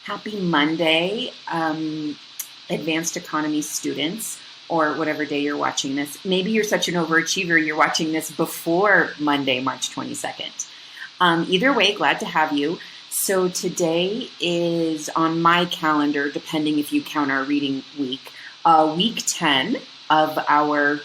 Happy Monday, advanced economy students, or whatever day you're watching this. Maybe you're such an overachiever, you're watching this before Monday, March 22nd. Either way, glad to have you. So today is on my calendar, depending if you count our reading week, week 10 of our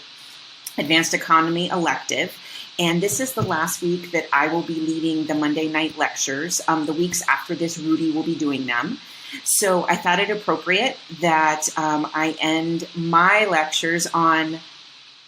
advanced economy elective. And this is the last week that I will be leading the Monday night lectures. The weeks after this, Rudy will be doing them. So I thought it appropriate that I end my lectures on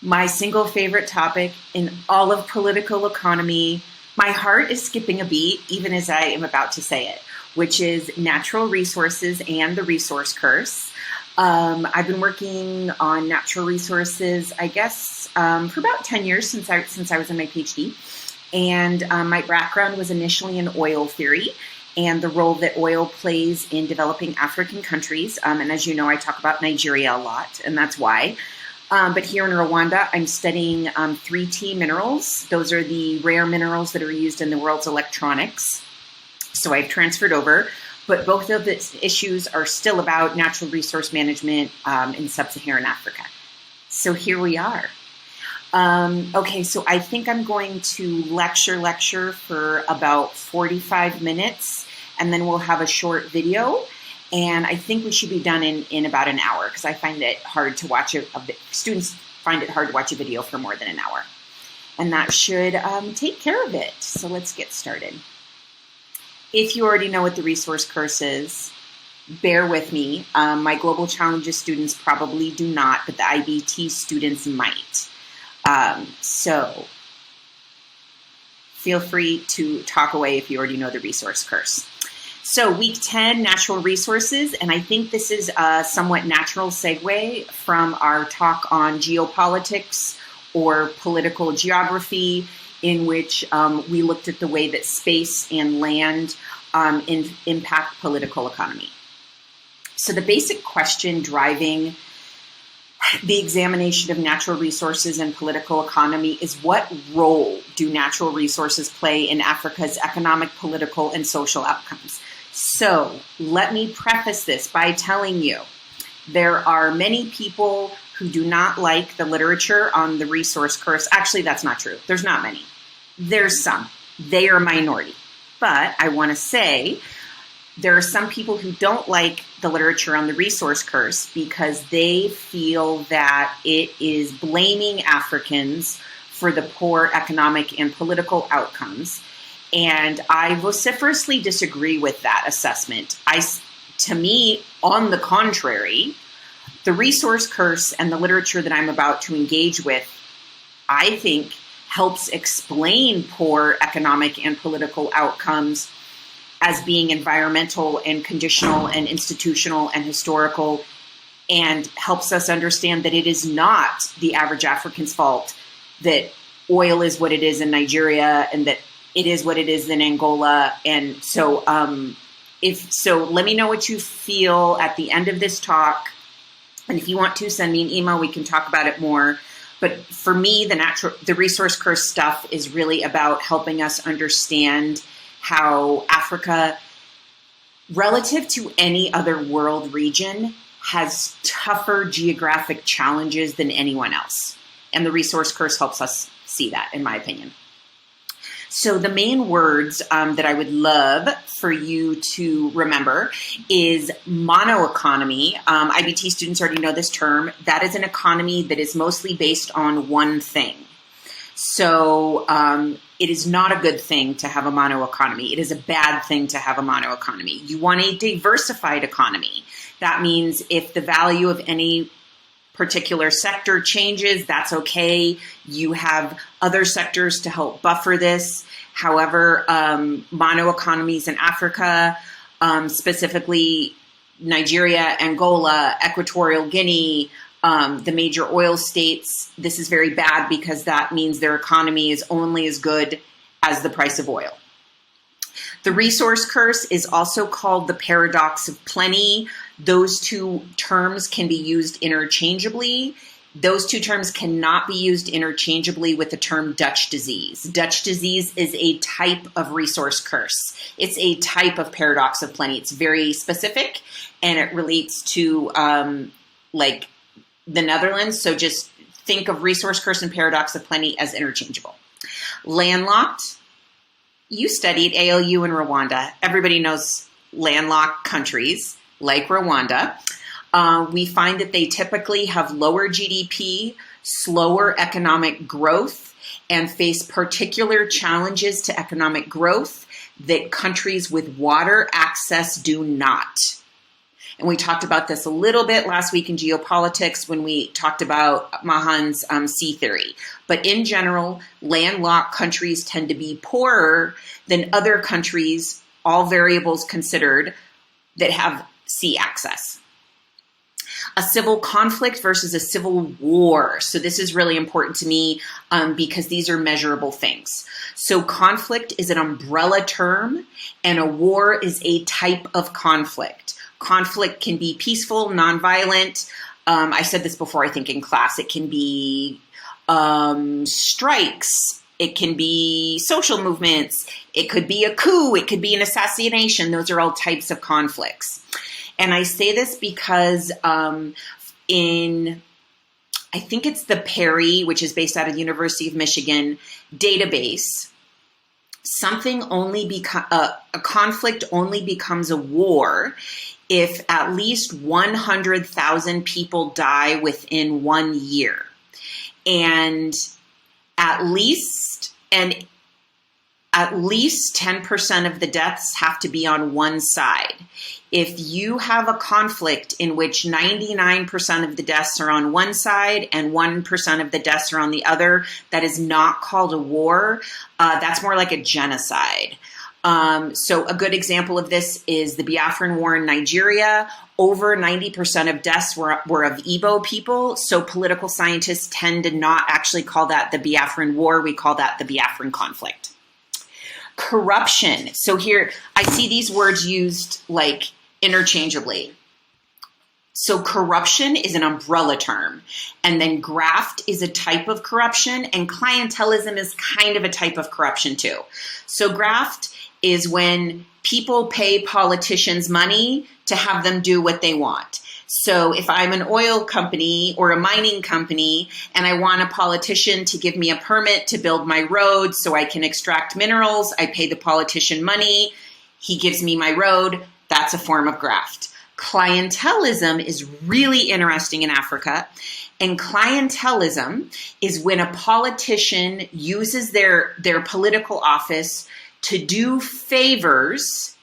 my single favorite topic in all of political economy. My heart is skipping a beat, even as I am about to say it, which is natural resources and the resource curse. I've been working on natural resources, I guess, for about 10 years since I was in my PhD. And my background was initially in oil theory and the role that oil plays in developing African countries. And as you know, I talk about Nigeria a lot, and that's why. But here in Rwanda, I'm studying 3T minerals. Those are the rare minerals that are used in the world's electronics. So I've transferred over. But both of the issues are still about natural resource management in sub-Saharan Africa. So here we are. Okay, so I think I'm going to lecture for about 45 minutes, and then we'll have a short video. And I think we should be done in about an hour, because I find it hard to watch students find it hard to watch a video for more than an hour. And that should take care of it. So let's get started. If you already know what the resource curse is, bear with me. My Global Challenges students probably do not, but the IBT students might. So feel free to talk away if you already know the resource curse. So week 10, natural resources, and I think this is a somewhat natural segue from our talk on geopolitics or political geography, in which we looked at the way that space and land impact political economy. So the basic question driving the examination of natural resources and political economy is, what role do natural resources play in Africa's economic, political, and social outcomes? So let me preface this by telling you there are many people who do not like the literature on the resource curse. Actually, that's not true. There's not many. There's some. They are a minority. But I want to say there are some people who don't like the literature on the resource curse because they feel that it is blaming Africans for the poor economic and political outcomes. And I vociferously disagree with that assessment. To me, on the contrary, the resource curse and the literature that I'm about to engage with, I think, helps explain poor economic and political outcomes as being environmental and conditional and institutional and historical, and helps us understand that it is not the average African's fault that oil is what it is in Nigeria and that it is what it is in Angola. And so let me know what you feel at the end of this talk. And if you want to, send me an email. We can talk about it more. But for me, the resource curse stuff is really about helping us understand how Africa, relative to any other world region, has tougher geographic challenges than anyone else. And the resource curse helps us see that, in my opinion. So the main words that I would love for you to remember is monoeconomy. IBT students already know this term. That is an economy that is mostly based on one thing. So it is not a good thing to have a monoeconomy. It is a bad thing to have a monoeconomy. You want a diversified economy. That means if the value of any particular sector changes, that's okay. You have other sectors to help buffer this. However, mono economies in Africa, specifically Nigeria, Angola, Equatorial Guinea, the major oil states, this is very bad because that means their economy is only as good as the price of oil. The resource curse is also called the paradox of plenty. Those two terms can be used interchangeably. Those two terms cannot be used interchangeably with the term Dutch disease. Dutch disease is a type of resource curse. It's a type of paradox of plenty. It's very specific, and it relates to like the Netherlands. So just think of resource curse and paradox of plenty as interchangeable. Landlocked. You studied ALU in Rwanda. Everybody knows landlocked countries like Rwanda. We find that they typically have lower GDP, slower economic growth, and face particular challenges to economic growth that countries with water access do not. And we talked about this a little bit last week in geopolitics when we talked about Mahan's sea theory. But in general, landlocked countries tend to be poorer than other countries, all variables considered, that have sea access. A civil conflict versus a civil war. So this is really important to me because these are measurable things. So conflict is an umbrella term, and a war is a type of conflict. Conflict can be peaceful, nonviolent. I said this before, I think, in class. It can be strikes. It can be social movements. It could be a coup. It could be an assassination. Those are all types of conflicts. And I say this because I think it's the Perry, which is based out of the University of Michigan, database, a conflict only becomes a war if at least 100,000 people die within 1 year. And at least 10% of the deaths have to be on one side. If you have a conflict in which 99% of the deaths are on one side and 1% of the deaths are on the other, that is not called a war. That's more like a genocide. So a good example of this is the Biafran War in Nigeria. Over 90% of deaths were of Igbo people. So political scientists tend to not actually call that the Biafran War. We call that the Biafran conflict. Corruption. So here I see these words used like interchangeably. So corruption is an umbrella term, and then graft is a type of corruption, and clientelism is kind of a type of corruption too. So graft is when people pay politicians money to have them do what they want. So if I'm an oil company or a mining company and I want a politician to give me a permit to build my road so I can extract minerals, I pay the politician money, he gives me my road, that's a form of graft. Clientelism is really interesting in Africa. And clientelism is when a politician uses their political office to do favors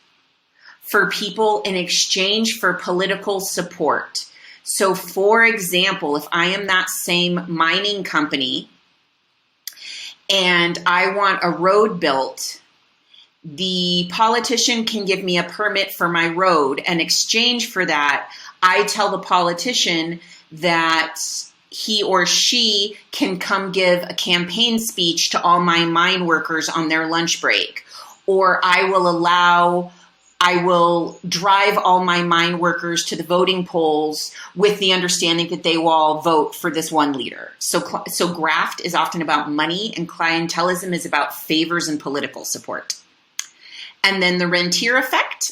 for people in exchange for political support. So for example, if I am that same mining company and I want a road built, the politician can give me a permit for my road. In exchange for that, I tell the politician that he or she can come give a campaign speech to all my mine workers on their lunch break. Or I will drive all my mine workers to the voting polls with the understanding that they will all vote for this one leader. So graft is often about money, and clientelism is about favors and political support. And then the rentier effect.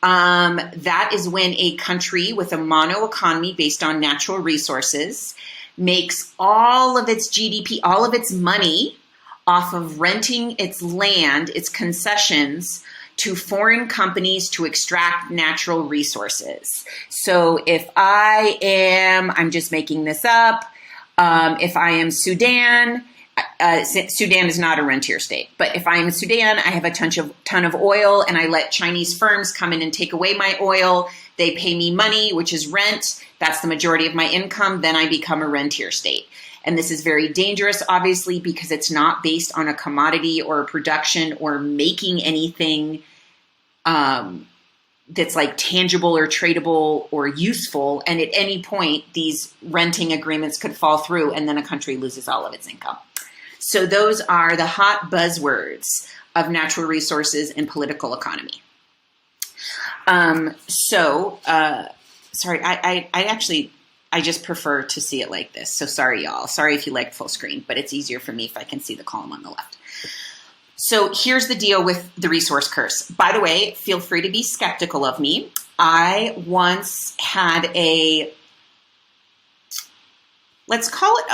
That is when a country with a mono economy based on natural resources makes all of its GDP, all of its money off of renting its land, its concessions, to foreign companies to extract natural resources. So if I'm just making this up, if I am Sudan, Sudan is not a rentier state, but if I am Sudan, I have a ton of oil and I let Chinese firms come in and take away my oil. They pay me money, which is rent. That's the majority of my income. Then I become a rentier state. And this is very dangerous, obviously, because it's not based on a commodity or a production or making anything that's like tangible or tradable or useful. And at any point, these renting agreements could fall through and then a country loses all of its income. So those are the hot buzzwords of natural resources and political economy. Sorry, I actually I just prefer to see it like this. So sorry, y'all. Sorry if you like full screen, but it's easier for me if I can see the column on the left. So here's the deal with the resource curse. By the way, feel free to be skeptical of me. I once had let's call it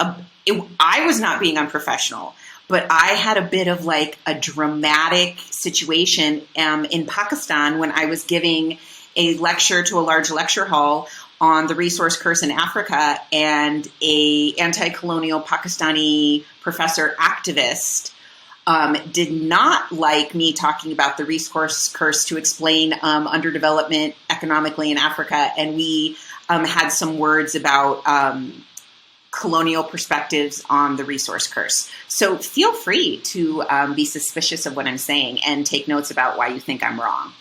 I was not being unprofessional, but I had a bit of like a dramatic situation in Pakistan when I was giving a lecture to a large lecture hall on the resource curse in Africa, and a anti-colonial Pakistani professor activist did not like me talking about the resource curse to explain underdevelopment economically in Africa. And we had some words about colonial perspectives on the resource curse. So feel free to be suspicious of what I'm saying and take notes about why you think I'm wrong.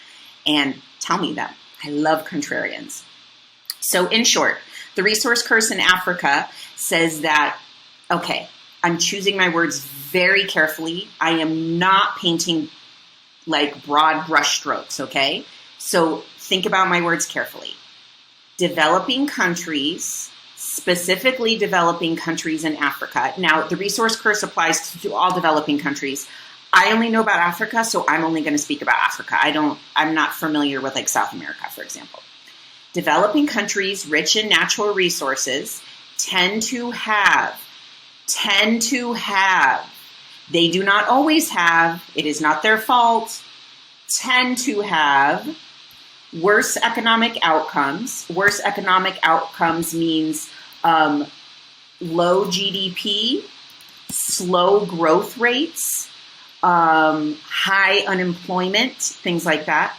And tell me them. I love contrarians. So in short, the resource curse in Africa says that, okay, I'm choosing my words very carefully. I am not painting like broad brush strokes, okay? So think about my words carefully. Developing countries, specifically developing countries in Africa. Now, the resource curse applies to all developing countries. I only know about Africa, so I'm only going to speak about Africa. I'm not familiar with like South America, for example. Developing countries rich in natural resources tend to have, they do not always have, it is not their fault, tend to have worse economic outcomes. Worse economic outcomes means low GDP, slow growth rates, high unemployment, things like that.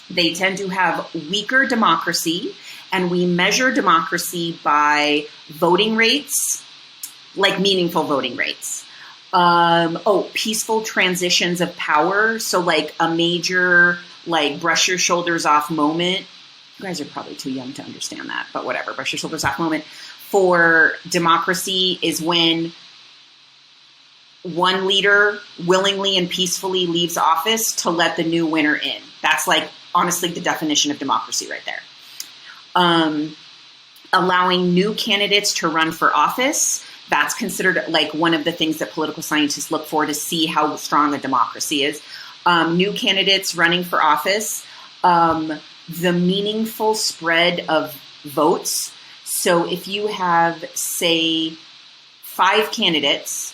They tend to have weaker democracy, and we measure democracy by voting rates, like meaningful voting rates. Peaceful transitions of power. So like a major, like brush your shoulders off moment. You guys are probably too young to understand that, but whatever. Brush your shoulders off moment for democracy is when one leader willingly and peacefully leaves office to let the new winner in. That's like honestly the definition of democracy right there. Allowing new candidates to run for office. That's considered like one of the things that political scientists look for to see how strong a democracy is. New candidates running for office, the meaningful spread of votes. So if you have, say, 5 candidates,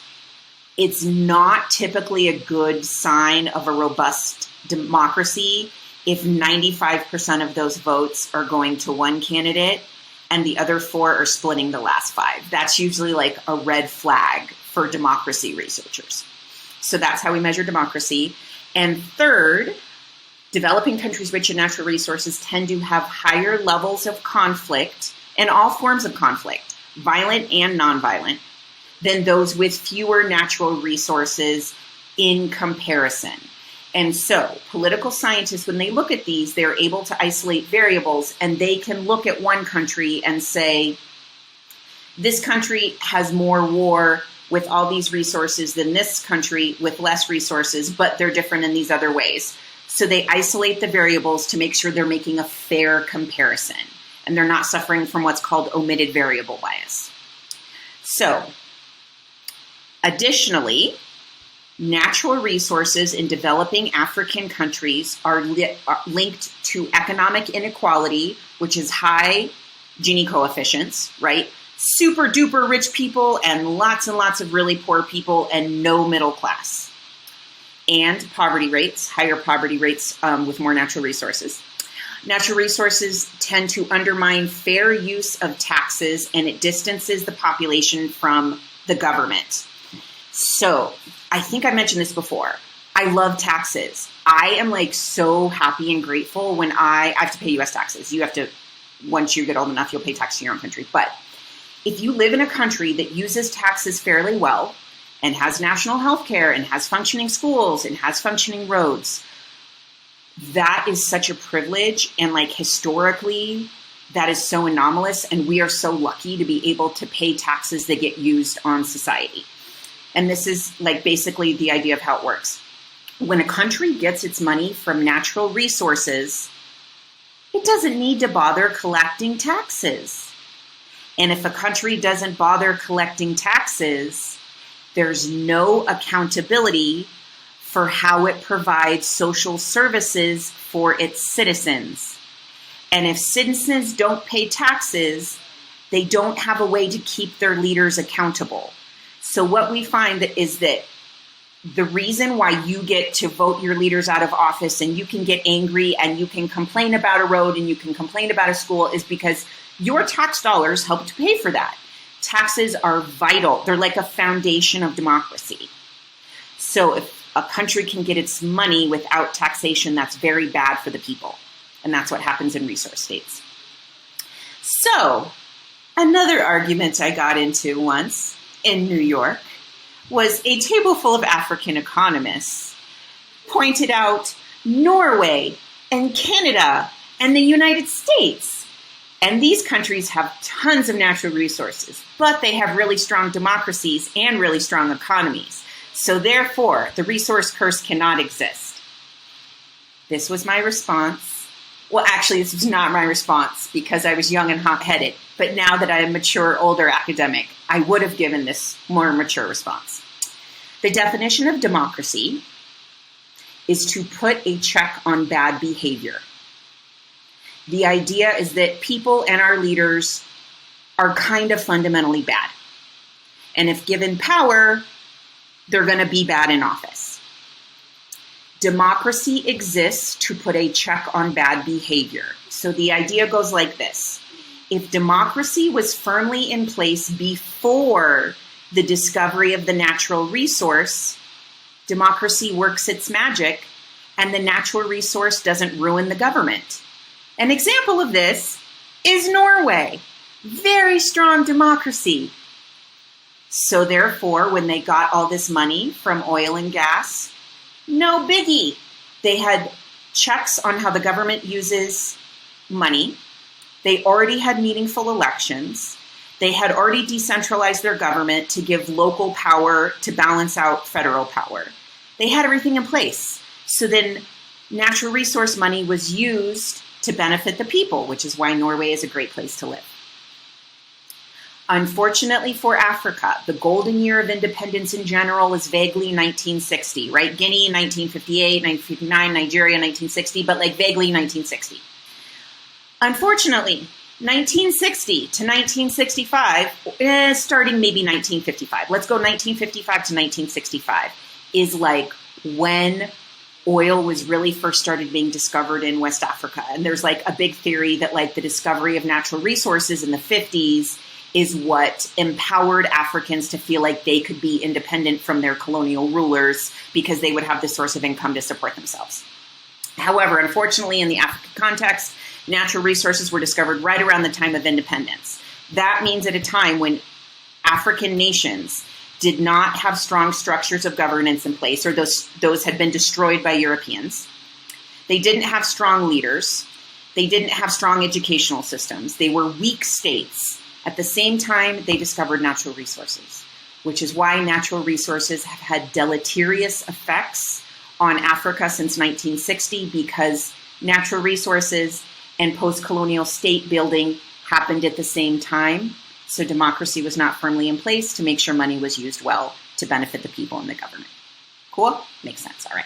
it's not typically a good sign of a robust democracy if 95% of those votes are going to one candidate and the other 4 are splitting the last 5. That's usually like a red flag for democracy researchers. So that's how we measure democracy. And third, developing countries rich in natural resources tend to have higher levels of conflict, and all forms of conflict, violent and nonviolent, than those with fewer natural resources in comparison. And so political scientists, when they look at these, they're able to isolate variables, and they can look at one country and say, this country has more war with all these resources than this country with less resources, but they're different in these other ways. So they isolate the variables to make sure they're making a fair comparison, and they're not suffering from what's called omitted variable bias. So additionally, natural resources in developing African countries are linked to economic inequality, which is high Gini coefficients, right? Super duper rich people and lots of really poor people and no middle class. And poverty rates, higher poverty rates with more natural resources. Natural resources tend to undermine fair use of taxes, and it distances the population from the government. So I think I mentioned this before. I love taxes. I am like so happy and grateful when I have to pay US taxes. You have to, once you get old enough, you'll pay tax in your own country. But if you live in a country that uses taxes fairly well and has national health care and has functioning schools and has functioning roads, that is such a privilege. And like historically, that is so anomalous. And we are so lucky to be able to pay taxes that get used on society. And this is like basically the idea of how it works. When a country gets its money from natural resources, it doesn't need to bother collecting taxes. And if a country doesn't bother collecting taxes, there's no accountability for how it provides social services for its citizens. And if citizens don't pay taxes, they don't have a way to keep their leaders accountable. So what we find is that the reason why you get to vote your leaders out of office and you can get angry and you can complain about a road and you can complain about a school is because your tax dollars help to pay for that. Taxes are vital. They're like a foundation of democracy. So if a country can get its money without taxation, that's very bad for the people. And that's what happens in resource states. So another argument I got into once in New York was a table full of African economists pointed out Norway and Canada and the United States. And these countries have tons of natural resources, but they have really strong democracies and really strong economies. So therefore, the resource curse cannot exist. This was my response. Well, actually, this was not my response because I was young and hot-headed. But now that I'm a mature, older academic, I would have given this more mature response. The definition of democracy is to put a check on bad behavior. The idea is that people and our leaders are kind of fundamentally bad. And if given power, they're going to be bad in office. Democracy exists to put a check on bad behavior. So the idea goes like this. If democracy was firmly in place before the discovery of the natural resource, democracy works its magic and the natural resource doesn't ruin the government. An example of this is Norway. Very strong democracy. So therefore, when they got all this money from oil and gas, no biggie. They had checks on how the government uses money. They already had meaningful elections. They had already decentralized their government to give local power to balance out federal power. They had everything in place. So then natural resource money was used to benefit the people, which is why Norway is a great place to live. Unfortunately for Africa, the golden year of independence in general is vaguely 1960, right? Guinea, 1958, 1959, Nigeria, 1960, but like vaguely 1960. Unfortunately, 1960 to 1965, starting maybe 1955, let's go 1955 to 1965, is like when oil was really first started being discovered in West Africa. And there's like a big theory that like the discovery of natural resources in the 50s is what empowered Africans to feel like they could be independent from their colonial rulers because they would have the source of income to support themselves. However, unfortunately, in the African context, natural resources were discovered right around the time of independence. That means at a time when African nations did not have strong structures of governance in place, or those had been destroyed by Europeans. They didn't have strong leaders. They didn't have strong educational systems. They were weak states. At the same time, they discovered natural resources, which is why natural resources have had deleterious effects on Africa since 1960, because natural resources and post-colonial state building happened at the same time. So democracy was not firmly in place to make sure money was used well to benefit the people and the government. Cool? Makes sense. All right.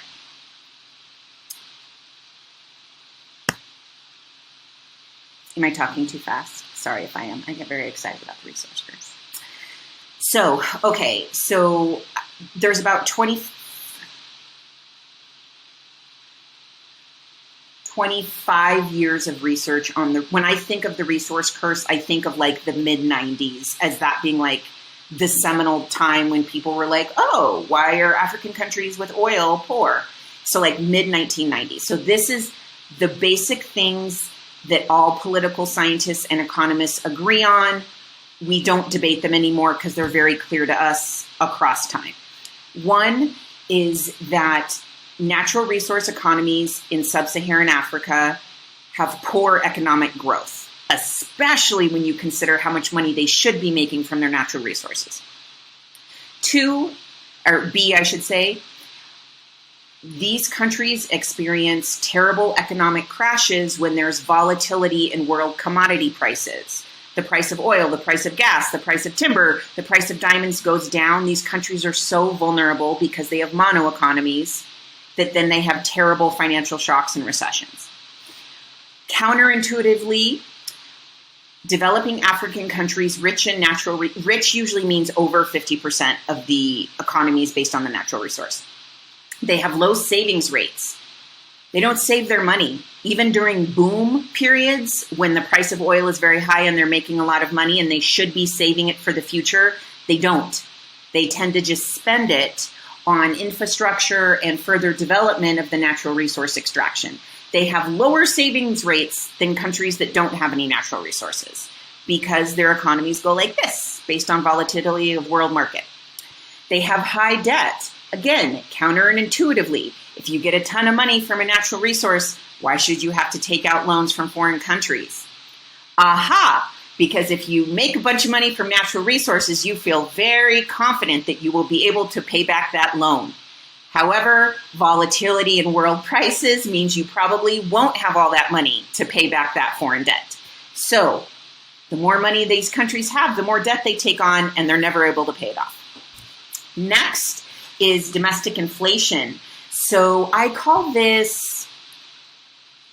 Am I talking too fast? Sorry if I am. I get very excited about the resource curse. So, okay. So there's about 25 years of research on when I think of the resource curse, I think of like the mid-90s as that being like the seminal time when people were like, oh, why are African countries with oil poor? So like mid-1990s. So this is the basic things that all political scientists and economists agree on. We don't debate them anymore because they're very clear to us across time. One is that natural resource economies in sub-Saharan Africa have poor economic growth, especially when you consider how much money they should be making from their natural resources. Two, or B, I should say, these countries experience terrible economic crashes when there's volatility in world commodity prices. the price of oil, the price of gas, the price of timber, the price of diamonds goes down. These countries are so vulnerable because they have mono economies that then they have terrible financial shocks and recessions. Counterintuitively, developing African countries, rich usually means over 50% of the economy is based on the natural resource. They have low savings rates. They don't save their money. Even during boom periods, when the price of oil is very high and they're making a lot of money and they should be saving it for the future, they don't. They tend to just spend it on infrastructure and further development of the natural resource extraction. They have lower savings rates than countries that don't have any natural resources because their economies go like this, based on volatility of world market. They have high debt. Again, counterintuitively, if you get a ton of money from a natural resource, why should you have to take out loans from foreign countries? Aha! Because if you make a bunch of money from natural resources, you feel very confident that you will be able to pay back that loan. However, volatility in world prices means you probably won't have all that money to pay back that foreign debt. So the more money these countries have, the more debt they take on, and they're never able to pay it off. Next is domestic inflation. So I call this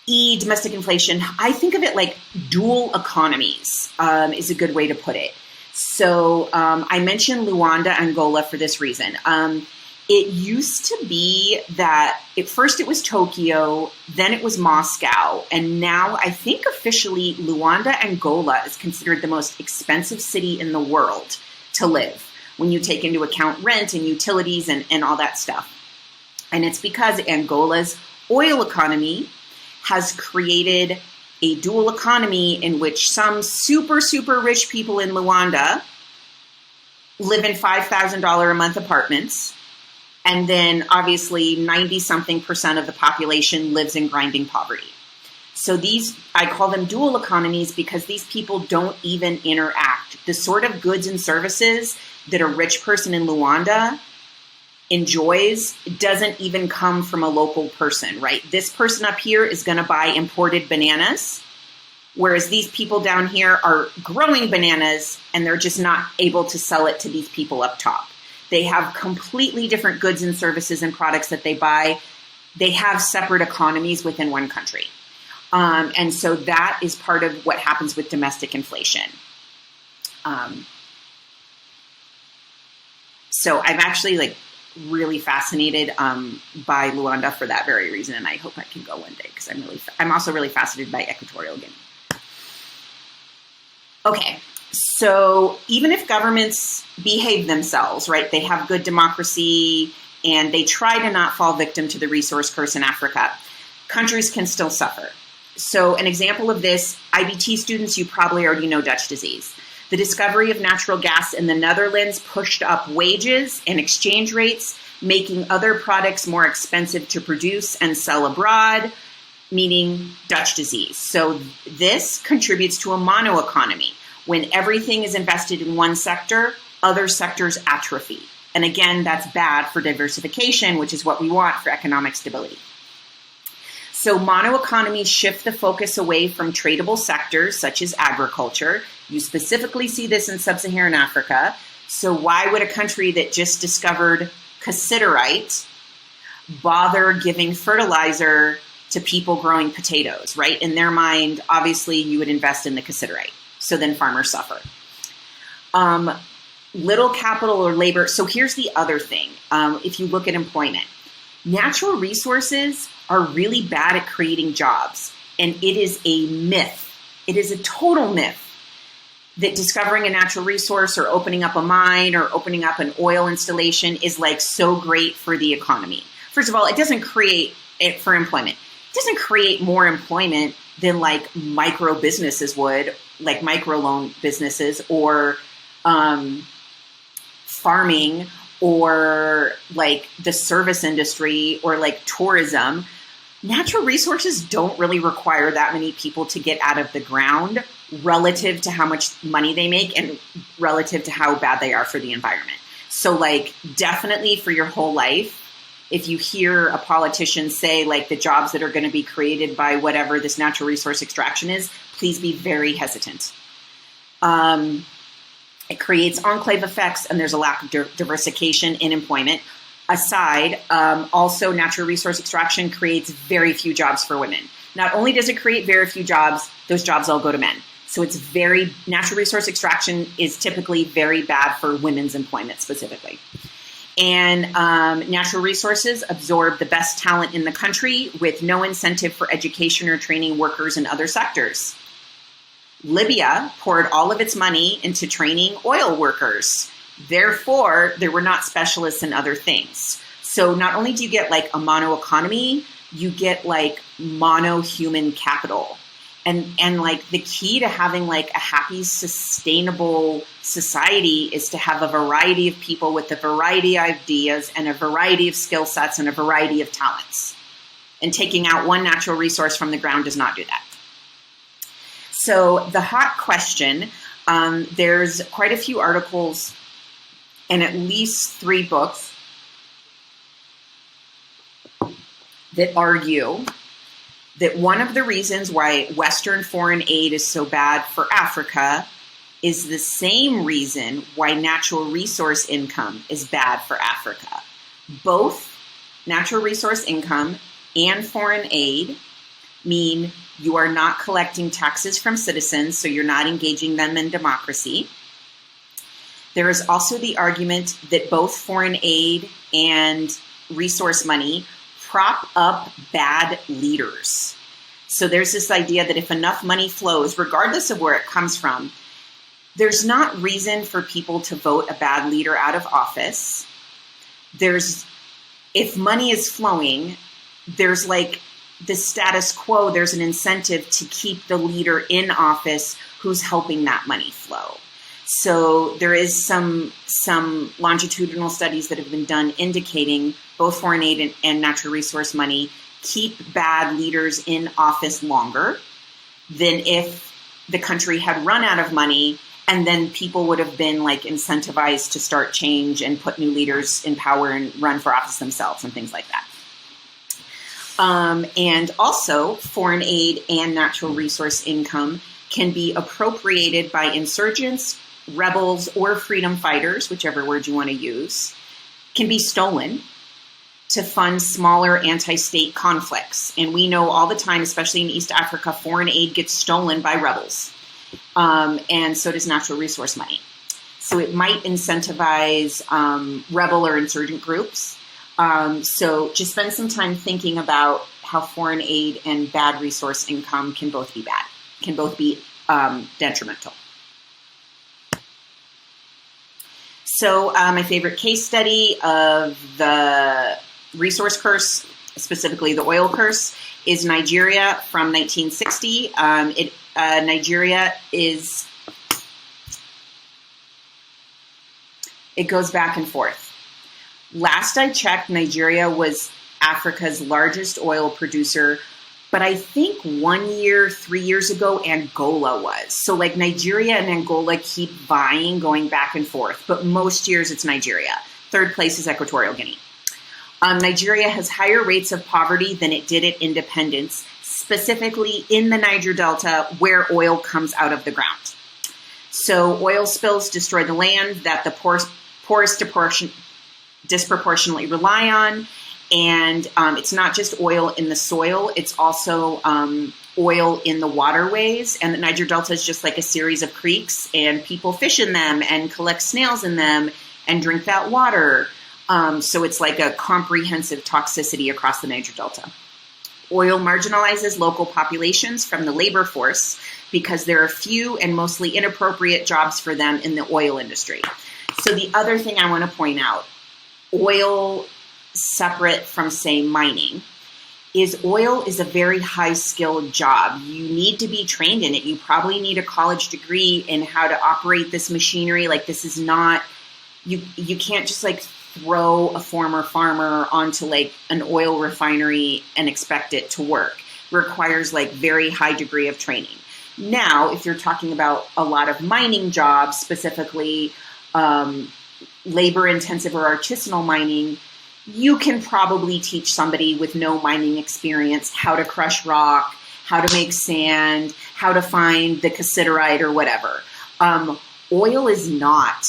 domestic inflation. I think of it like dual economies is a good way to put it. So I mentioned Luanda, Angola for this reason. It used to be that at first it was Tokyo, then it was Moscow, and now I think officially Luanda, Angola is considered the most expensive city in the world to live when you take into account rent and utilities and all that stuff. And it's because Angola's oil economy has created a dual economy in which some super, super rich people in Luanda live in $5,000 a month apartments. And then obviously 90-something% of the population lives in grinding poverty. So these, I call them dual economies because these people don't even interact. The sort of goods and services that a rich person in Luanda enjoys doesn't even come from a local person, right? This person up here is going to buy imported bananas, whereas these people down here are growing bananas and they're just not able to sell it to these people up top. They have completely different goods and services and products that they buy. They have separate economies within one country. And so that is part of what happens with domestic inflation. So I'm actually really fascinated by Luanda for that very reason, and I hope I can go one day because I'm also really fascinated by Equatorial Guinea. Okay, so even if governments behave themselves, right, they have good democracy and they try to not fall victim to the resource curse in Africa, countries can still suffer. So an example of this, IBT students, you probably already know Dutch disease. The discovery of natural gas in the Netherlands pushed up wages and exchange rates, making other products more expensive to produce and sell abroad, meaning Dutch disease. So this contributes to a mono economy. When everything is invested in one sector, other sectors atrophy. And again, that's bad for diversification, which is what we want for economic stability. So mono economies shift the focus away from tradable sectors such as agriculture. You specifically see this in sub-Saharan Africa. So why would a country that just discovered cassiterite bother giving fertilizer to people growing potatoes, right? In their mind, obviously you would invest in the cassiterite. So then farmers suffer. Little capital or labor. So here's the other thing. If you look at employment, natural resources are really bad at creating jobs. And it is a myth. It is a total myth that discovering a natural resource or opening up a mine or opening up an oil installation is so great for the economy. First of all, it doesn't create it for employment. It doesn't create more employment than micro businesses would, like microloan businesses or farming or the service industry or tourism. Natural resources don't really require that many people to get out of the ground relative to how much money they make and relative to how bad they are for the environment. So definitely for your whole life, if you hear a politician say the jobs that are going to be created by whatever this natural resource extraction is, please be very hesitant. It creates enclave effects, and there's a lack of diversification in employment. Aside, also natural resource extraction creates very few jobs for women. Not only does it create very few jobs, those jobs all go to men. So natural resource extraction is typically very bad for women's employment specifically. And natural resources absorb the best talent in the country with no incentive for education or training workers in other sectors. Libya poured all of its money into training oil workers. Therefore, there were not specialists in other things. So not only do you get like a mono economy, you get like mono human capital. And like the key to having like a happy, sustainable society is to have a variety of people with a variety of ideas and a variety of skill sets and a variety of talents. And taking out one natural resource from the ground does not do that. So the hot question, there's quite a few articles and at least 3 books that argue that one of the reasons why Western foreign aid is so bad for Africa is the same reason why natural resource income is bad for Africa. Both natural resource income and foreign aid mean you are not collecting taxes from citizens, so you're not engaging them in democracy. There is also the argument that both foreign aid and resource money prop up bad leaders. So there's this idea that if enough money flows, regardless of where it comes from, there's not reason for people to vote a bad leader out of office. If money is flowing, there's like the status quo, there's an incentive to keep the leader in office who's helping that money flow. So there is some longitudinal studies that have been done indicating both foreign aid and natural resource money keep bad leaders in office longer than if the country had run out of money and then people would have been like incentivized to start change and put new leaders in power and run for office themselves and things like that. And also foreign aid and natural resource income can be appropriated by insurgents, rebels, or freedom fighters, whichever word you want to use, can be stolen to fund smaller anti-state conflicts. And we know all the time, especially in East Africa, foreign aid gets stolen by rebels. And so does natural resource money. So it might incentivize rebel or insurgent groups. So just spend some time thinking about how foreign aid and bad resource income can both be bad, can both be detrimental. So my favorite case study of the resource curse, specifically the oil curse, is Nigeria from 1960. Nigeria it goes back and forth. Last I checked, Nigeria was Africa's largest oil producer, but I think 3 years ago, Angola was. So like Nigeria and Angola keep vying, going back and forth, but most years it's Nigeria. Third place is Equatorial Guinea. Nigeria has higher rates of poverty than it did at independence, specifically in the Niger Delta where oil comes out of the ground. So oil spills destroy the land that the poorest disproportionately rely on. And it's not just oil in the soil, it's also oil in the waterways. And the Niger Delta is just like a series of creeks, and people fish in them and collect snails in them and drink that water. So it's like a comprehensive toxicity across the Niger Delta. Oil marginalizes local populations from the labor force because there are few and mostly inappropriate jobs for them in the oil industry. So the other thing I want to point out, oil separate from, say, mining, is oil is a very high-skilled job. You need to be trained in it. You probably need a college degree in how to operate this machinery. Like this is not, you can't just like throw a former farmer onto like an oil refinery and expect it to work. It requires like very high degree of training. Now, if you're talking about a lot of mining jobs, specifically labor-intensive or artisanal mining, you can probably teach somebody with no mining experience how to crush rock, how to make sand, how to find the cassiterite or whatever. Oil is not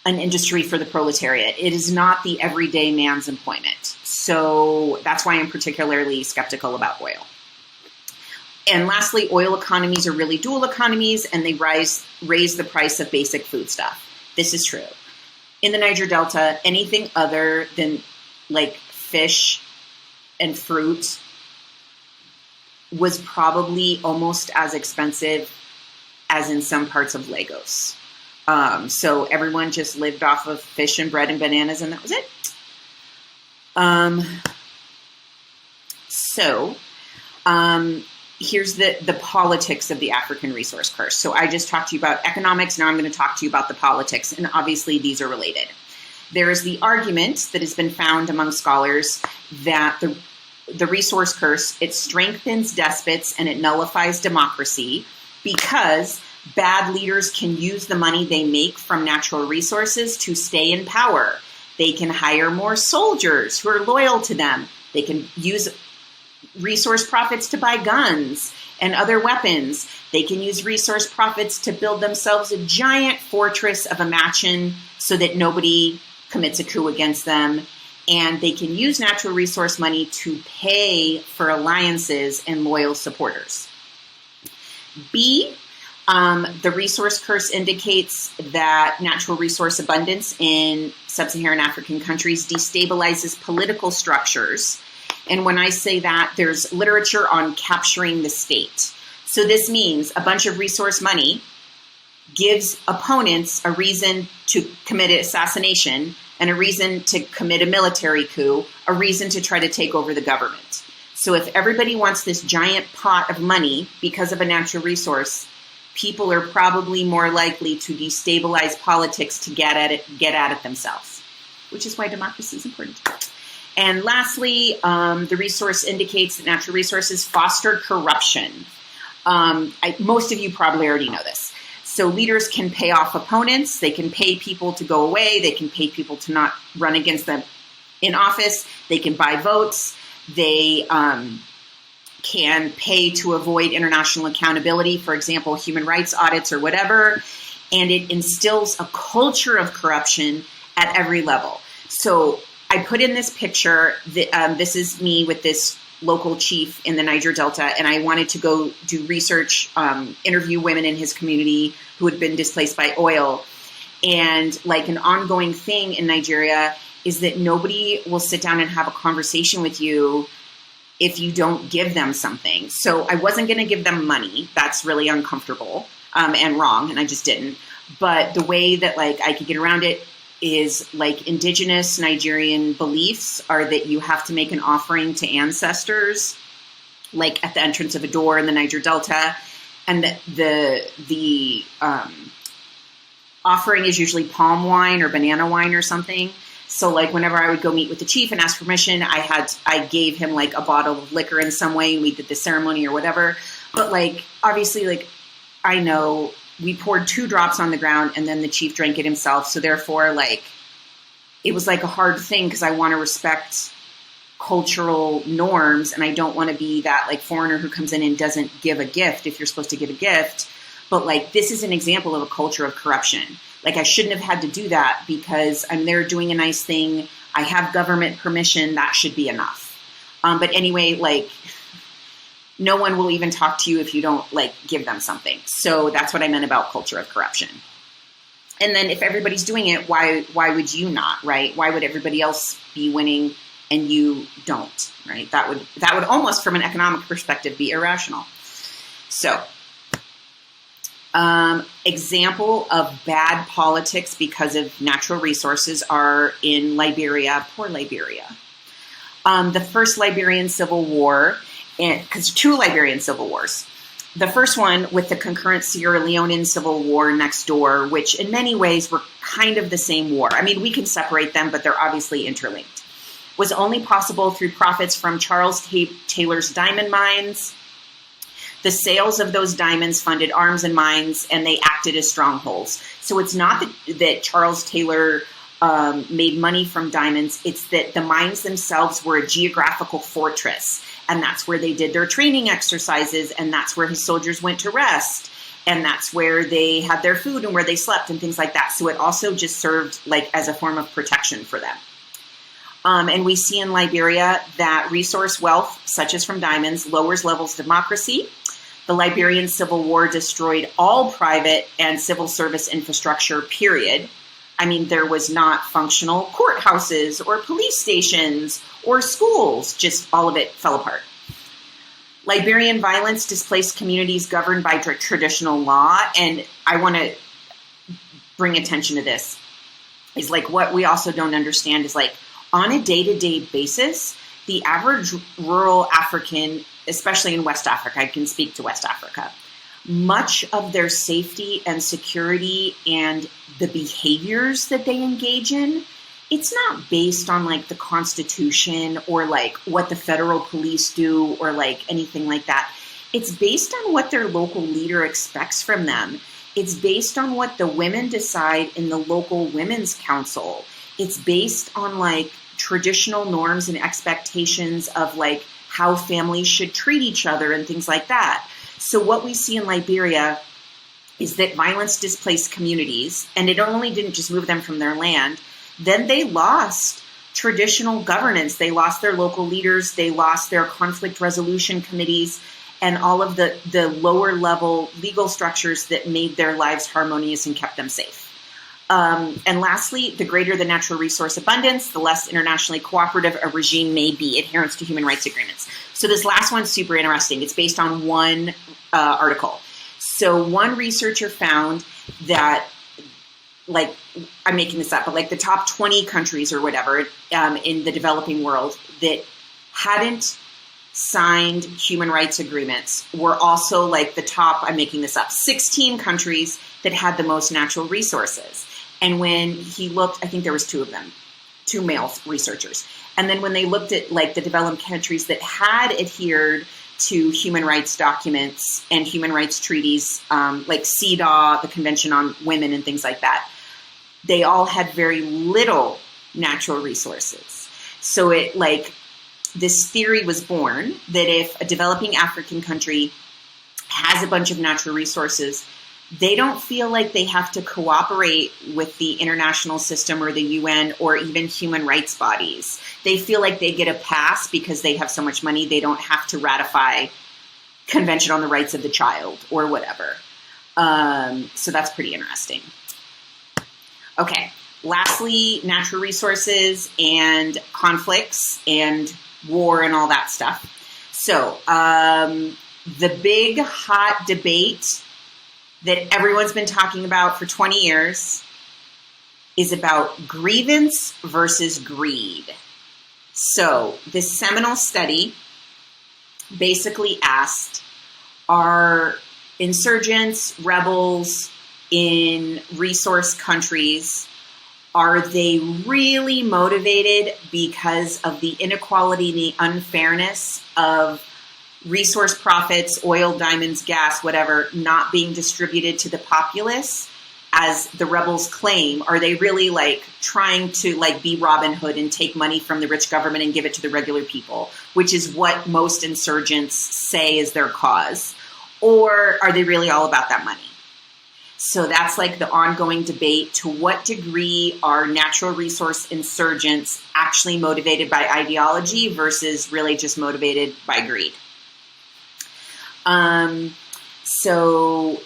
an industry for the proletariat. It is not the everyday man's employment. So that's why I'm particularly skeptical about oil. And lastly, oil economies are really dual economies, and they raise the price of basic food stuff. This is true. In the Niger Delta, anything other than like fish and fruit was probably almost as expensive as in some parts of Lagos. So everyone just lived off of fish and bread and bananas, and that was it. Here's the politics of the African resource curse. So I just talked to you about economics. Now I'm going to talk to you about the politics. And obviously these are related. There is the argument that has been found among scholars that the resource curse, it strengthens despots and it nullifies democracy because bad leaders can use the money they make from natural resources to stay in power. They can hire more soldiers who are loyal to them. They can use resource profits to buy guns and other weapons. They can use resource profits to build themselves a giant fortress of a mansion so that nobody commits a coup against them. And they can use natural resource money to pay for alliances and loyal supporters. B, the resource curse indicates that natural resource abundance in sub-Saharan African countries destabilizes political structures. And when I say that, there's literature on capturing the state. So this means a bunch of resource money gives opponents a reason to commit assassination and a reason to commit a military coup, a reason to try to take over the government. So if everybody wants this giant pot of money because of a natural resource, people are probably more likely to destabilize politics to get at it themselves, which is why democracy is important. And lastly, the resource indicates that natural resources foster corruption. Most of you probably already know this. So leaders can pay off opponents. They can pay people to go away. They can pay people to not run against them in office. They can buy votes. They can pay to avoid international accountability, for example, human rights audits or whatever. And it instills a culture of corruption at every level. So I put in this picture, this is me with this local chief in the Niger Delta, and I wanted to go do research, interview women in his community who had been displaced by oil. And like an ongoing thing in Nigeria is that nobody will sit down and have a conversation with you if you don't give them something. So I wasn't going to give them money. That's really uncomfortable and wrong, and I just didn't. But the way that like I could get around it is like indigenous Nigerian beliefs are that you have to make an offering to ancestors, like at the entrance of a door in the Niger Delta. And the offering is usually palm wine or banana wine or something. So like whenever I would go meet with the chief and ask permission, I gave him like a bottle of liquor in some way, and we did the ceremony or whatever. But like, obviously, like I know we poured 2 drops on the ground and then the chief drank it himself. So therefore, like, it was like a hard thing because I want to respect cultural norms, and I don't want to be that like foreigner who comes in and doesn't give a gift if you're supposed to give a gift. But like, this is an example of a culture of corruption. Like, I shouldn't have had to do that because I'm there doing a nice thing. I have government permission. That should be enough. But anyway, like, no one will even talk to you if you don't like give them something. So that's what I meant about culture of corruption. And then if everybody's doing it, why would you not, right? Why would everybody else be winning and you don't, right? That would almost, from an economic perspective, be irrational. So, example of bad politics because of natural resources are in Liberia, poor Liberia. The first Liberian Civil War, because 2 Liberian civil wars. The first one with the concurrent Sierra Leonean Civil War next door, which in many ways were kind of the same war. I mean, we can separate them, but they're obviously interlinked. Was only possible through profits from Charles Taylor's diamond mines. The sales of those diamonds funded arms and mines, and they acted as strongholds. So it's not that Charles Taylor made money from diamonds. It's that the mines themselves were a geographical fortress. And that's where they did their training exercises, and that's where his soldiers went to rest. And that's where they had their food and where they slept and things like that. So it also just served like as a form of protection for them. And we see in Liberia that resource wealth, such as from diamonds, lowers levels of democracy. The Liberian Civil War destroyed all private and civil service infrastructure, period. I mean, there was not functional courthouses or police stations or schools, just all of it fell apart. Liberian violence displaced communities governed by traditional law. And I want to bring attention to this, is like what we also don't understand is like on a day-to-day basis, the average rural African, especially in West Africa, I can speak to West Africa, much of their safety and security and the behaviors that they engage in, it's not based on like the Constitution or like what the federal police do or like anything like that. It's based on what their local leader expects from them. It's based on what the women decide in the local women's council. It's based on like traditional norms and expectations of like how families should treat each other and things like that. So what we see in Liberia is that violence displaced communities, and it only didn't just move them from their land. Then they lost traditional governance. They lost their local leaders. They lost their conflict resolution committees and all of the lower level legal structures that made their lives harmonious and kept them safe. And lastly, the greater the natural resource abundance, the less internationally cooperative a regime may be. Adherence to human rights agreements. So this last one's super interesting. It's based on one article. So one researcher found that, like, I'm making this up, but like the top 20 countries or whatever in the developing world that hadn't signed human rights agreements were also like the top, I'm making this up, 16 countries that had the most natural resources. And when he looked, I think there was two of them, two male researchers. And then when they looked at like the developed countries that had adhered to human rights documents and human rights treaties, like CEDAW, the Convention on Women and things like that, they all had very little natural resources. So it like, this theory was born that if a developing African country has a bunch of natural resources, they don't feel like they have to cooperate with the international system or the UN or even human rights bodies. They feel like they get a pass because they have so much money, they don't have to ratify Convention on the Rights of the Child or whatever. So that's pretty interesting. Okay, lastly, natural resources and conflicts and war and all that stuff. So the big hot debate that everyone's been talking about for 20 years is about grievance versus greed. So this seminal study basically asked, are insurgents, rebels in resource countries, are they really motivated because of the inequality and the unfairness of resource profits, oil, diamonds, gas, whatever, not being distributed to the populace, as the rebels claim? Are they really like trying to like be Robin Hood and take money from the rich government and give it to the regular people, which is what most insurgents say is their cause? Or are they really all about that money? So that's like the ongoing debate. To what degree are natural resource insurgents actually motivated by ideology versus really just motivated by greed? So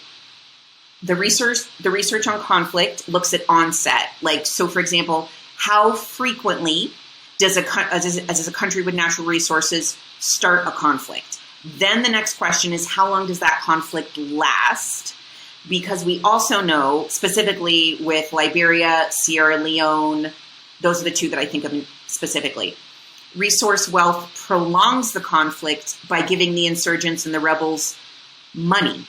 the research on conflict looks at onset. Like, so for example, how frequently does a country with natural resources start a conflict? Then the next question is, how long does that conflict last? Because we also know, specifically with Liberia, Sierra Leone, those are the two that I think of specifically, resource wealth prolongs the conflict by giving the insurgents and the rebels money.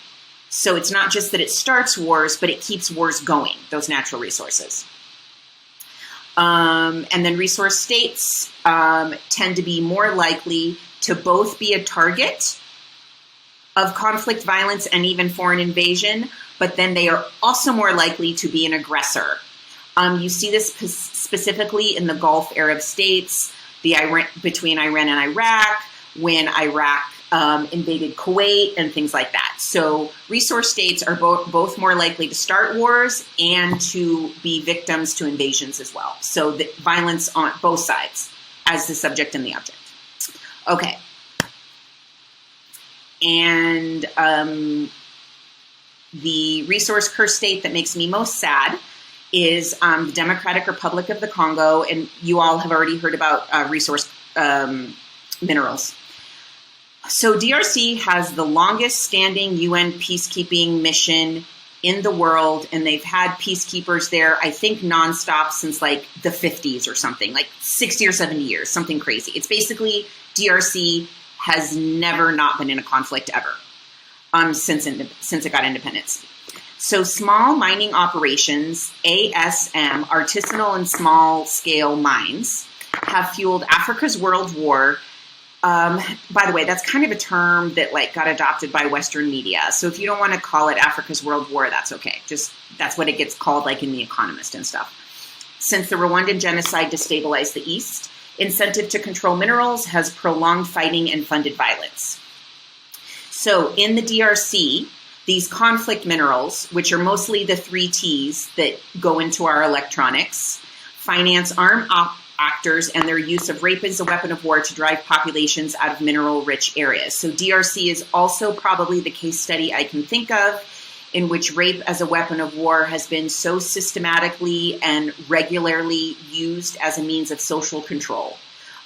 So it's not just that it starts wars, but it keeps wars going, those natural resources. And then resource states tend to be more likely to both be a target of conflict, violence, and even foreign invasion, but then they are also more likely to be an aggressor. You see this specifically in the Gulf Arab states, between Iran and Iraq, when Iraq invaded Kuwait and things like that. So resource states are both more likely to start wars and to be victims to invasions as well. So the violence on both sides as the subject and the object. Okay. And the resource curse state that makes me most sad is the Democratic Republic of the Congo. And you all have already heard about resource minerals. So DRC has the longest standing UN peacekeeping mission in the world, and they've had peacekeepers there, I think, nonstop since like the 50s or something, like 60 or 70 years, something crazy. It's basically DRC has never not been in a conflict ever since it got independence. So small mining operations, ASM, artisanal and small scale mines, have fueled Africa's world war. By the way, that's kind of a term that like got adopted by Western media. So if you don't want to call it Africa's World War, that's okay. Just that's what it gets called, like in The Economist and stuff. Since the Rwandan genocide destabilized the East, incentive to control minerals has prolonged fighting and funded violence. So in the DRC, these conflict minerals, which are mostly the 3 T's that go into our electronics, finance armed actors and their use of rape as a weapon of war to drive populations out of mineral-rich areas. So DRC is also probably the case study I can think of in which rape as a weapon of war has been so systematically and regularly used as a means of social control.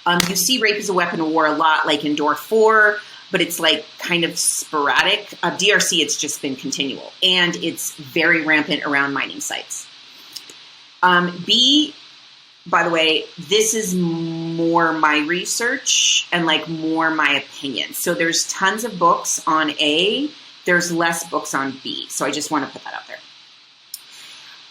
You see rape as a weapon of war a lot, like in Darfur, but it's like kind of sporadic. DRC, it's just been continual, and it's very rampant around mining sites. By the way, this is more my research and like more my opinion. So there's tons of books on A, there's less books on B. So I just want to put that out there.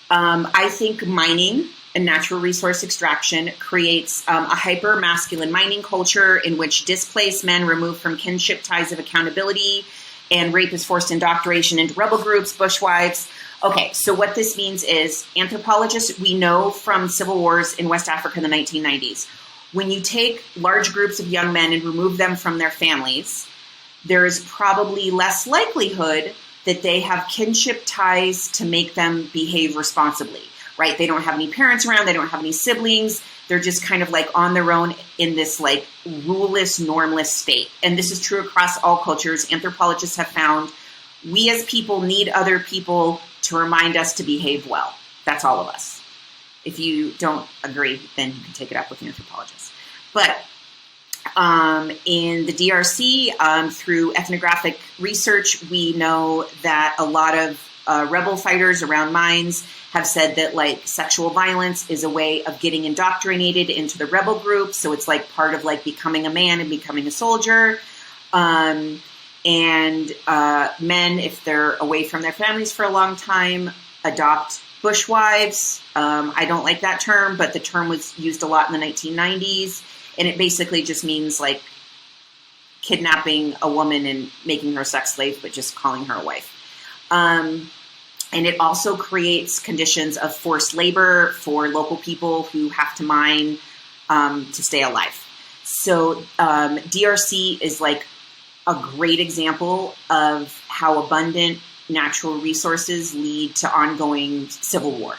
I think mining and natural resource extraction creates a hyper-masculine mining culture in which displaced men removed from kinship ties of accountability and rape is forced indoctrination into rebel groups, bushwives. Okay, so what this means is anthropologists, we know from civil wars in West Africa in the 1990s, when you take large groups of young men and remove them from their families, there is probably less likelihood that they have kinship ties to make them behave responsibly, right? They don't have any parents around, they don't have any siblings, they're just kind of like on their own in this like ruleless, normless state. And this is true across all cultures. Anthropologists have found we as people need other people to remind us to behave well. That's all of us. If you don't agree, then you can take it up with an anthropologist. But in the DRC, through ethnographic research, we know that a lot of rebel fighters around mines have said that like sexual violence is a way of getting indoctrinated into the rebel group. So it's like part of like becoming a man and becoming a soldier. And men, if they're away from their families for a long time, adopt bushwives. I don't like that term, but the term was used a lot in the 1990s. And it basically just means like kidnapping a woman and making her a sex slave, but just calling her a wife. And it also creates conditions of forced labor for local people who have to mine to stay alive. So DRC is like a great example of how abundant natural resources lead to ongoing civil war.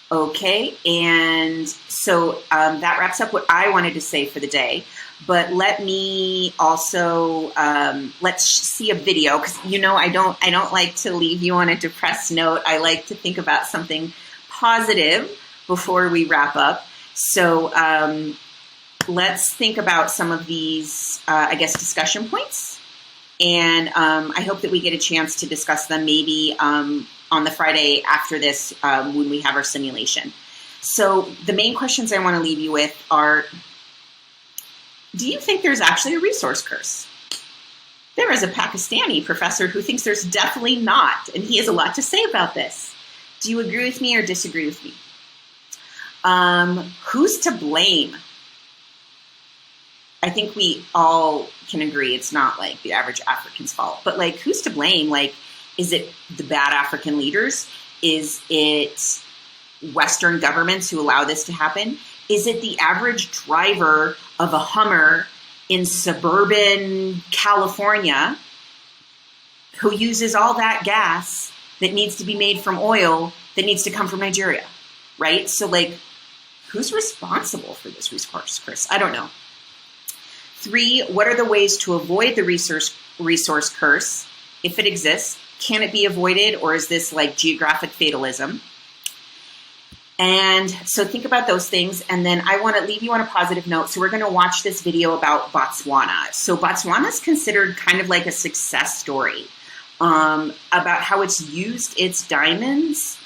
Okay, and so that wraps up what I wanted to say for the day. But let me also let's see a video, because you know I don't like to leave you on a depressed note. I like to think about something positive before we wrap up. So let's think about some of these, I guess, discussion points, and I hope that we get a chance to discuss them maybe on the Friday after this when we have our simulation. So the main questions I want to leave you with are, do you think there's actually a resource curse? There is a Pakistani professor who thinks there's definitely not, and he has a lot to say about this. Do you agree with me or disagree with me? Who's to blame? I think we all can agree it's not like the average African's fault, but like who's to blame? Like, is it the bad African leaders? Is it Western governments who allow this to happen? Is it the average driver of a Hummer in suburban California who uses all that gas that needs to be made from oil that needs to come from Nigeria, right? So like, who's responsible for this resource curse? I don't know. 3, what are the ways to avoid the resource curse if it exists? Can it be avoided, or is this like geographic fatalism? And so think about those things. And then I want to leave you on a positive note. So we're going to watch this video about Botswana. So Botswana is considered kind of like a success story about how it's used its diamonds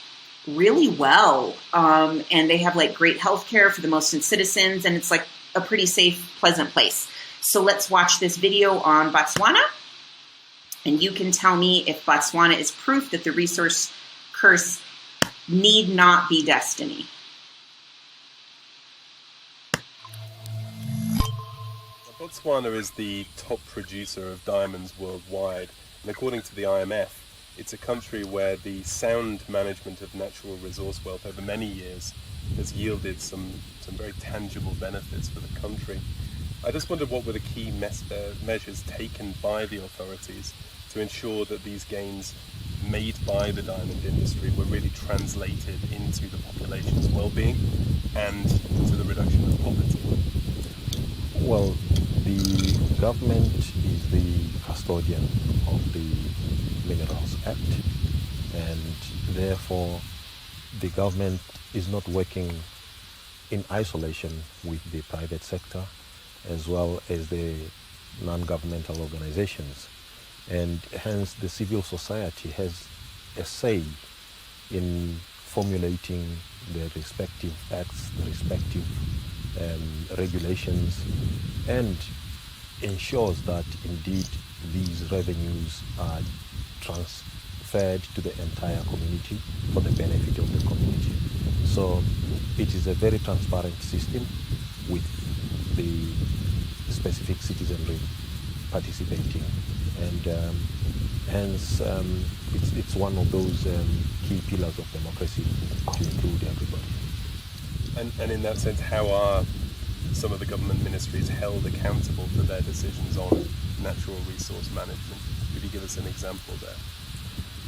really well. And they have like great healthcare for the most citizens. And it's like a pretty safe, pleasant place. So let's watch this video on Botswana. And you can tell me if Botswana is proof that the resource curse need not be destiny. Botswana is the top producer of diamonds worldwide, and according to the IMF, it's a country where the sound management of natural resource wealth over many years has yielded some very tangible benefits for the country. I just wondered what were the key measures taken by the authorities to ensure that these gains made by the diamond industry were really translated into the population's well-being and to the reduction of poverty. Well, the government is the custodian of the Minerals Act, and therefore the government is not working in isolation with the private sector as well as the non-governmental organizations. And hence the civil society has a say in formulating the respective acts, the respective regulations, and ensures that indeed these revenues are transferred to the entire community for the benefit of the community. So it is a very transparent system with the specific citizenry participating, and hence it's one of those key pillars of democracy to include everybody. And in that sense, how are some of the government ministries held accountable for their decisions on natural resource management? Could you give us an example there?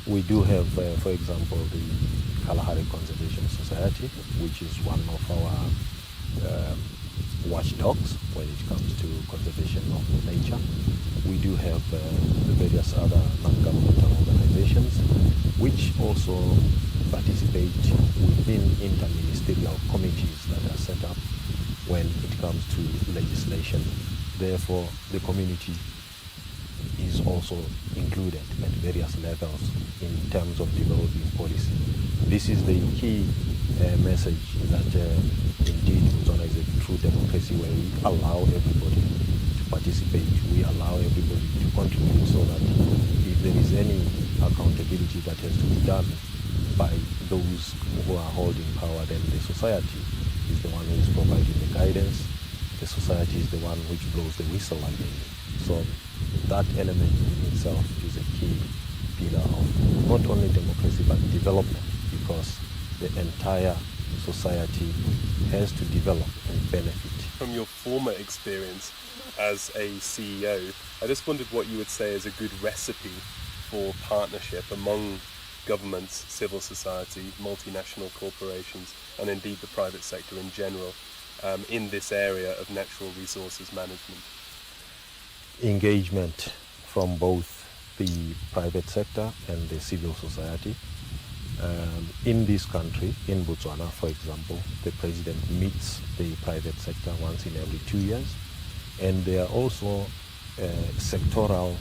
We do have, for example, the Kalahari Conservation Society, which is one of our watchdogs when it comes to conservation of nature. We do have the various other non-governmental organizations which also participate within interministerial committees that are set up when it comes to legislation. Therefore, the community is also included at various levels in terms of developing policy. This is the key message that indeed Botswana is a true democracy where we allow everybody to participate, we allow everybody to contribute, so that if there is any accountability that has to be done by those who are holding power, then the society is the one who is providing the guidance, the society is the one which blows the whistle again. So that element in itself is a key pillar of not only democracy but development, because the entire society has to develop and benefit. From your former experience as a CEO, I just wondered what you would say is a good recipe for partnership among governments, civil society, multinational corporations, and indeed the private sector in general in this area of natural resources management. Engagement from both the private sector and the civil society. In this country, in Botswana, for example, the president meets the private sector once in every 2 years, and there are also sectoral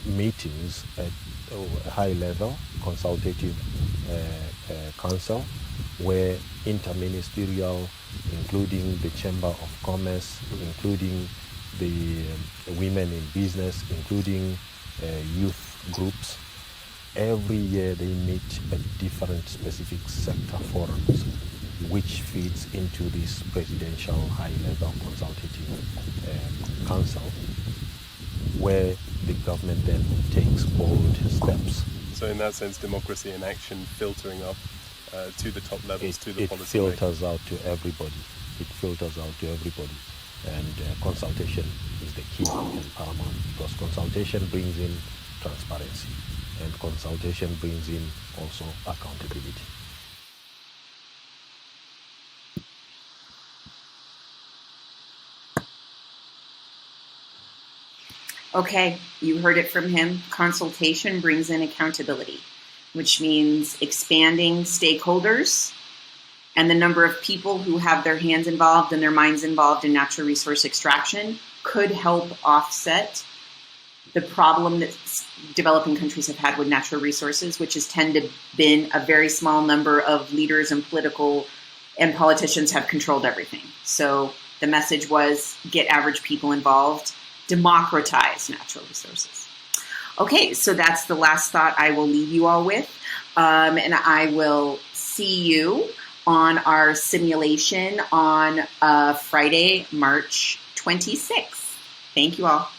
meetings at a high level, consultative council, where interministerial, including the Chamber of Commerce, including the women in business, including youth groups, every year they meet at different specific sector forums, which feeds into this presidential high-level consultative council, where the government then takes bold steps So in that sense, democracy in action filtering up to the top levels, to the policymakers. It filters out to everybody. It filters out to everybody. And consultation is the key and paramount, because consultation brings in transparency, and consultation brings in also accountability. Okay, you heard it from him. Consultation brings in accountability, which means expanding stakeholders and the number of people who have their hands involved and their minds involved in natural resource extraction could help offset the problem that developing countries have had with natural resources, which has tended to been a very small number of leaders and politicians have controlled everything. So the message was get average people involved, democratize natural resources. Okay, so that's the last thought I will leave you all with. And I will see you on our simulation on Friday, March 26th. Thank you all.